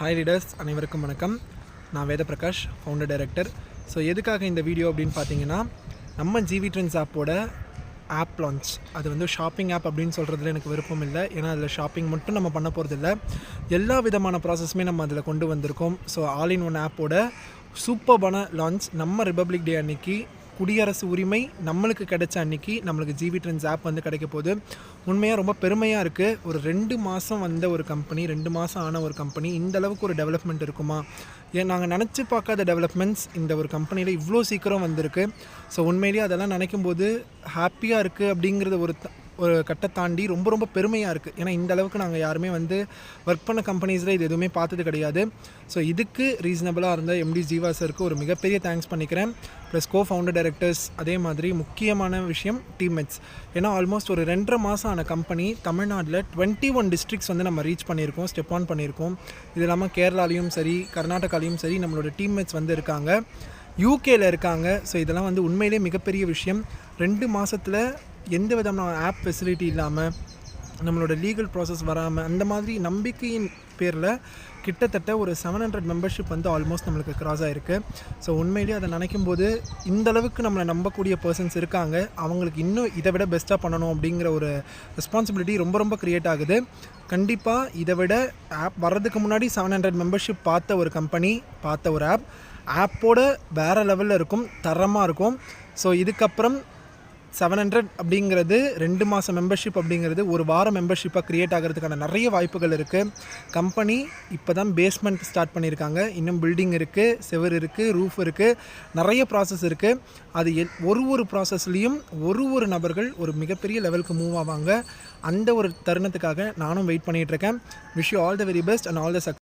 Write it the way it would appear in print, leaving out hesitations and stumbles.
Hi leaders, அனைவருக்கும் வணக்கம். நான் வேத பிரகாஷ், ஃபவுண்டர் டைரக்டர். ஸோ எதுக்காக இந்த வீடியோ அப்படின்னு பார்த்தீங்கன்னா, நம்ம ஜிவி ட்ரெண்ட்ஸ் ஆப்போட ஆப் லான்ச். அது வந்து ஷாப்பிங் ஆப் அப்படின்னு சொல்கிறதுல எனக்கு விருப்பம் இல்லை. ஏன்னா அதில் ஷாப்பிங் மட்டும் நம்ம பண்ண போகிறதில்ல, எல்லா விதமான ப்ராசஸுமே நம்ம அதில் கொண்டு வந்திருக்கோம். ஸோ ஆல் இன் ஒன் ஆப்போட சூப்பர்பான லான்ச் நம்ம ரிபப்ளிக் டே அன்னைக்கு, குடியரசு உரிமை நம்மளுக்கு கிடைச்ச அன்றைக்கி நம்மளுக்கு ஜிவி ட்ரெண்ட்ஸ் ஆப் வந்து கிடைக்க போகுது. உண்மையாக ரொம்ப பெருமையாக இருக்குது. ஒரு 2 மாதம் வந்த ஒரு கம்பெனி, 2 மாதம் ஆன ஒரு கம்பெனி, இந்த அளவுக்கு ஒரு டெவலப்மெண்ட் இருக்குமா? ஏன் நாங்கள் நினச்சி பார்க்காத டெவலப்மெண்ட்ஸ் இந்த ஒரு கம்பெனியில் இவ்வளோ சீக்கிரம் வந்திருக்கு. ஸோ உண்மையிலேயே அதெல்லாம் நினைக்கும் போது ஹாப்பியாக இருக்குது. அப்படிங்கிறது ஒரு கட்டை தாண்டி ரொம்ப ரொம்ப பெருமையாக இருக்குது. ஏன்னா இந்த அளவுக்கு நாங்கள் யாருமே வந்து ஒர்க் பண்ண கம்பெனிஸில் இது எதுவுமே பார்த்தது கிடையாது. ஸோ இதுக்கு ரீசனபிளாக இருந்த எம்டி ஜீவா சருக்கு ஒரு மிகப்பெரிய தேங்க்ஸ் பண்ணிக்கிறேன். ப்ளஸ் ஃபவுண்டர் டைரக்டர்ஸ், அதே மாதிரி முக்கியமான விஷயம் டீம்மேட்ஸ். ஏன்னா ஆல்மோஸ்ட் ஒரு 2.5 மாதம் ஆன கம்பெனி தமிழ்நாட்டில் 21 டிஸ்ட்ரிக்ஸ் வந்து நம்ம ரீச் பண்ணியிருக்கோம், ஸ்டெப் ஆன் பண்ணியிருக்கோம். இது இல்லாமல் கேரளாலையும் சரி, கர்நாடகாலையும் சரி நம்மளோட டீம்மேட்ஸ் வந்து இருக்காங்க, யூகேயில் இருக்காங்க. ஸோ இதெல்லாம் வந்து உண்மையிலே மிகப்பெரிய விஷயம். 2 மாதத்தில் எந்த விதமான ஆப் ஃபெசிலிட்டி இல்லாமல், நம்மளோட லீகல் ப்ராசஸ் வராமல், அந்த மாதிரி நம்பிக்கையின் பேரில் கிட்டத்தட்ட ஒரு 700 மெம்பர்ஷிப் வந்து ஆல்மோஸ்ட் நம்மளுக்கு க்ராஸ் ஆகிருக்கு. ஸோ உண்மையிலேயே அதை நினைக்கும் போது இந்தளவுக்கு நம்மளை நம்பக்கூடிய பர்சன்ஸ் இருக்காங்க. அவங்களுக்கு இன்னும் இதை விட பெஸ்ட்டாக பண்ணணும் அப்படிங்கிற ஒரு ரெஸ்பான்சிபிலிட்டி ரொம்ப ரொம்ப க்ரியேட் ஆகுது. கண்டிப்பாக இதை விட ஆப் வர்றதுக்கு முன்னாடி 700 மெம்பர்ஷிப் பார்த்த ஒரு கம்பெனி, பார்த்த ஒரு ஆப்போட வேறு லெவலில் இருக்கும், தரமாக இருக்கும். ஸோ இதுக்கப்புறம் 700 அப்படிங்கிறது 2 மாதம் மெம்பர்ஷிப் அப்படிங்கிறது ஒரு வாரம் மெம்பர்ஷிப்பாக க்ரியேட் ஆகிறதுக்கான நிறைய வாய்ப்புகள் இருக்குது. கம்பெனி இப்போ தான் பேஸ்மெண்ட் ஸ்டார்ட் பண்ணியிருக்காங்க. இன்னும் பில்டிங் இருக்குது, செவர் இருக்குது, ரூஃப் இருக்குது, நிறைய ப்ராசஸ் இருக்குது. அது ஒரு ப்ராசஸ்லேயும் ஒரு நபர்கள் ஒரு மிகப்பெரிய லெவலுக்கு மூவ் ஆவாங்க. அந்த ஒரு தருணத்துக்காக நானும் வெயிட் பண்ணிகிட்ருக்கேன். Wish you all the very best and all the success.